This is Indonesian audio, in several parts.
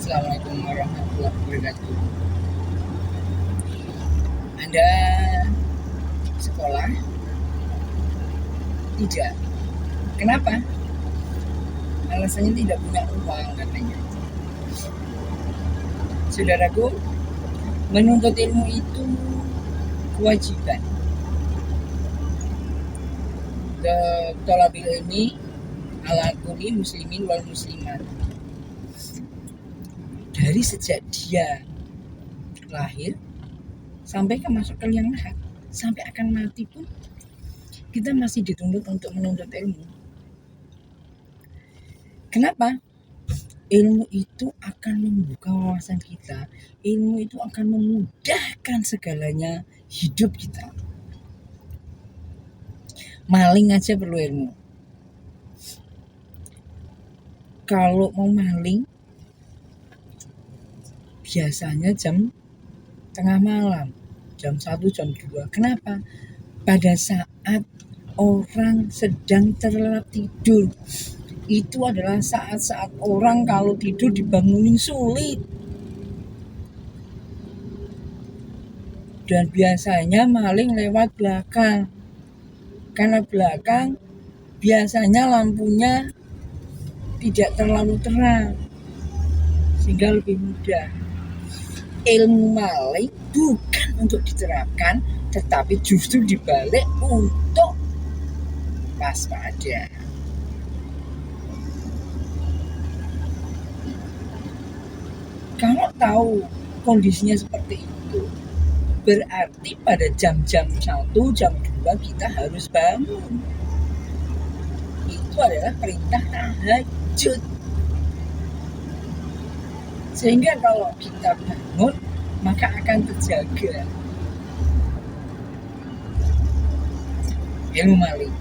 Assalamualaikum warahmatullahi wabarakatuh. Anda sekolah? Tidak. Kenapa? Alasannya tidak punya uang katanya. Saudaraku, menuntut ilmu itu kewajiban. Thalabil ilmi ala kulli muslimin wal muslimat. Dari sejak dia lahir sampai ke masuk ke liang lahat, sampai akan mati pun kita masih dituntut untuk menuntut ilmu. Kenapa? Ilmu itu akan membuka wawasan kita. Ilmu itu akan memudahkan segalanya hidup kita. Maling aja perlu ilmu. Kalau mau maling, biasanya jam tengah malam, jam 1, jam 2. Kenapa? Pada saat orang sedang terlelap tidur, itu adalah saat-saat orang kalau tidur dibangunin sulit. Dan biasanya maling lewat belakang. Karena belakang biasanya lampunya tidak terlalu terang, sehingga lebih mudah. Ilmu maling bukan untuk diterapkan, tetapi justru dibalik untuk waspada. Kalau tahu kondisinya seperti itu, berarti pada jam-jam 1, jam 2 kita harus bangun. Itu adalah perintah tahajud. Sehingga kalau kita bangun, maka akan terjaga ilmu maling.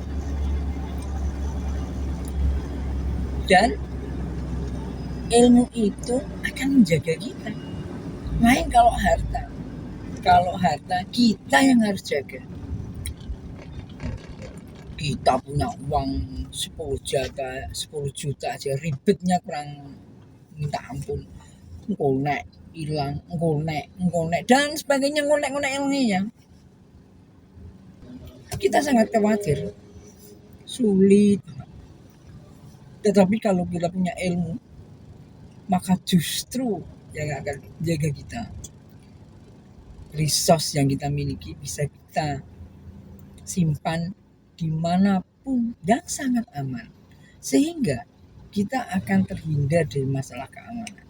Dan ilmu itu akan menjaga kita. Lain kalau harta. Kalau harta, kita yang harus jaga. Kita punya uang 10 juta aja, ribetnya kurang minta ampun. Ngonek, hilang, ngonek, dan sebagainya, ngonek ilmunya. Kita sangat khawatir. Sulit. Tetapi kalau kita punya ilmu, maka justru yang akan jaga kita. Resource yang kita miliki bisa kita simpan dimanapun dan sangat aman, sehingga kita akan terhindar dari masalah keamanan.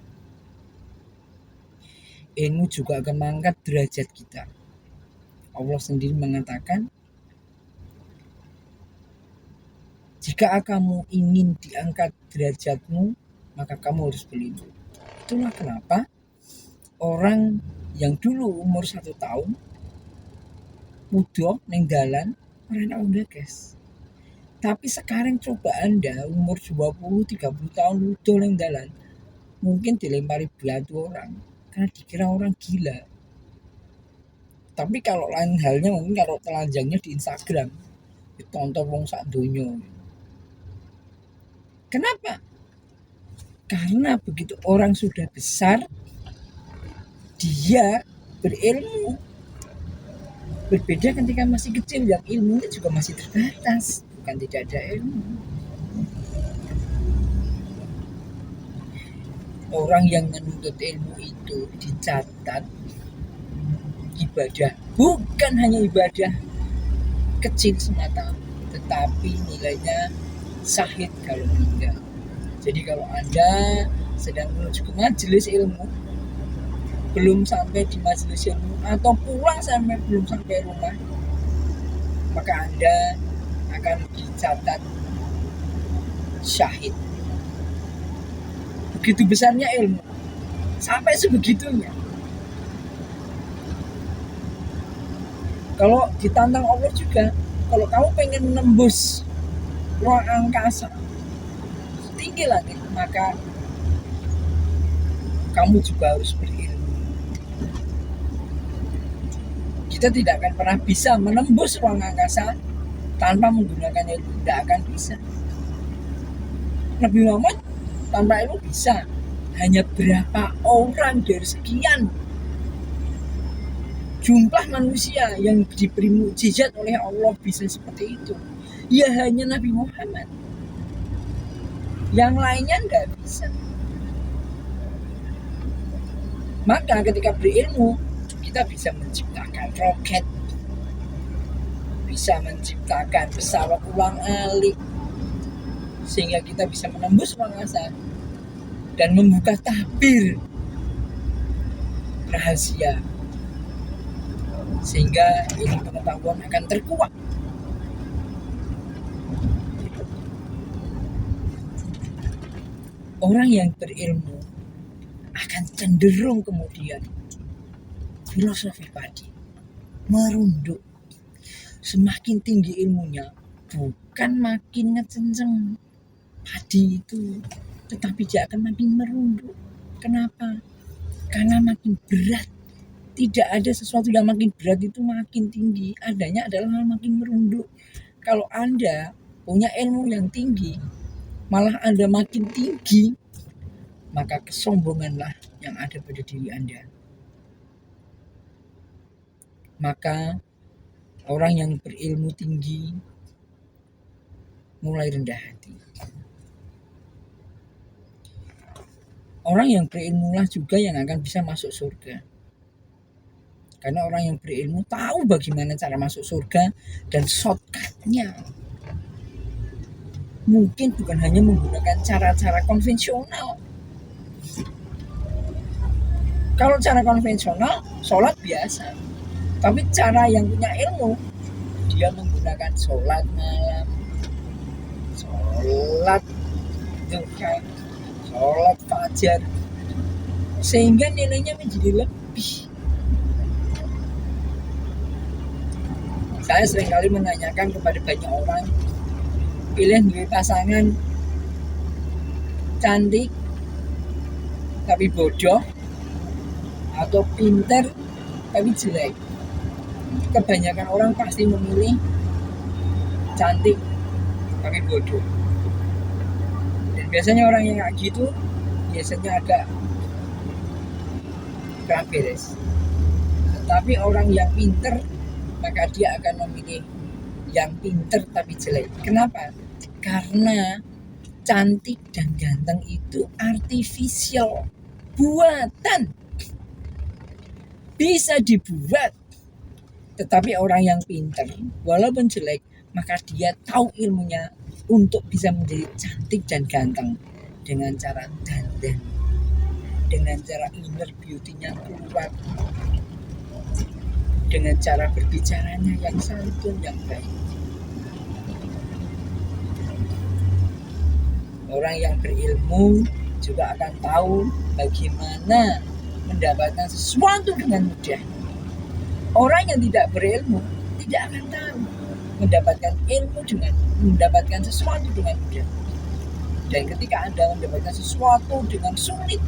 Ilmu juga akan mengangkat derajat kita. Allah sendiri mengatakan, jika kamu ingin diangkat derajatmu, maka kamu harus berilmu. Itulah kenapa orang yang dulu umur 1 tahun muda neng dalan ora enak ndekes. Tapi sekarang coba Anda umur 20-30 tahun muda neng dalan, mungkin dilempari batu orang karena dikira orang gila. Tapi kalau lain halnya mungkin kalau telanjangnya di Instagram ditonton wong sak donya. Kenapa? Karena begitu orang sudah besar, dia berilmu. Berbeda ketika masih kecil, yang ilmunya juga masih terbatas, bukan tidak ada ilmu. Orang yang menuntut ilmu itu dicatat ibadah, bukan hanya ibadah kecil semata, tetapi nilainya syahid kalau meninggal. Jadi kalau Anda sedang menuju ke majelis ilmu, belum sampai di majelis ilmu atau pulang belum sampai rumah, maka Anda akan dicatat syahid. Begitu besarnya ilmu, sampai sebegitunya. Kalau ditantang Allah juga, kalau kamu pengen menembus ruang angkasa tinggi lagi, maka kamu juga harus berilmu. Kita tidak akan pernah bisa menembus ruang angkasa tanpa menggunakan ilmu, tidak akan bisa. Nabi Muhammad tanpa ilmu bisa, hanya berapa orang dari sekian jumlah manusia yang diberi mukjizat oleh Allah bisa seperti itu. Ya hanya Nabi Muhammad. Yang lainnya nggak bisa. Maka ketika berilmu, kita bisa menciptakan roket, bisa menciptakan pesawat ulang-alik, sehingga kita bisa menembus ruang angkasa dan membuka tabir rahasia, sehingga ilmu pengetahuan akan terkuak. Orang yang berilmu akan cenderung kemudian filosofi padi merunduk. Semakin tinggi ilmunya, bukan makin ngecenceng padi itu, tetapi dia akan makin merunduk. Kenapa? Karena makin berat. Tidak ada sesuatu yang makin berat itu makin tinggi, adanya adalah makin merunduk. Kalau Anda punya ilmu yang tinggi, malah Anda makin tinggi, maka kesombonganlah yang ada pada diri Anda. Maka orang yang berilmu tinggi mulai rendah hati. Orang yang berilmu lah juga yang akan bisa masuk surga. Karena orang yang berilmu tahu bagaimana cara masuk surga dan shortcutnya. Mungkin bukan hanya menggunakan cara-cara konvensional. Kalau cara konvensional, sholat biasa. Tapi cara yang punya ilmu, dia menggunakan sholat malam, sholat duha, sholat fajar, sehingga nilainya menjadi lebih. Saya seringkali menanyakan kepada banyak orang, pilih dua pasangan cantik tapi bodoh atau pintar tapi jelek. Kebanyakan orang pasti memilih cantik tapi bodoh. Dan biasanya orang yang kayak gitu biasanya agak kurang beres. Tetapi orang yang pintar, maka dia akan memilih yang pintar tapi jelek. Kenapa? Karena cantik dan ganteng itu artifisial, buatan, bisa dibuat. Tetapi orang yang pintar, walaupun jelek, maka dia tahu ilmunya untuk bisa menjadi cantik dan ganteng dengan cara dandan, dengan cara inner beauty-nya keluar, dengan cara berbicaranya yang santun, yang baik. Orang yang berilmu juga akan tahu bagaimana mendapatkan sesuatu dengan mudah. Orang yang tidak berilmu tidak akan tahu mendapatkan sesuatu dengan mudah. Dan ketika Anda mendapatkan sesuatu dengan sulit,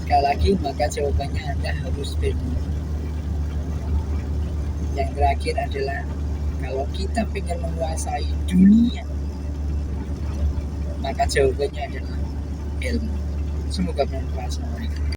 sekali lagi maka jawabannya Anda harus berilmu. Yang terakhir adalah kalau kita ingin menguasai dunia, maka jawabannya adalah ilmu. Semoga bermanfaat.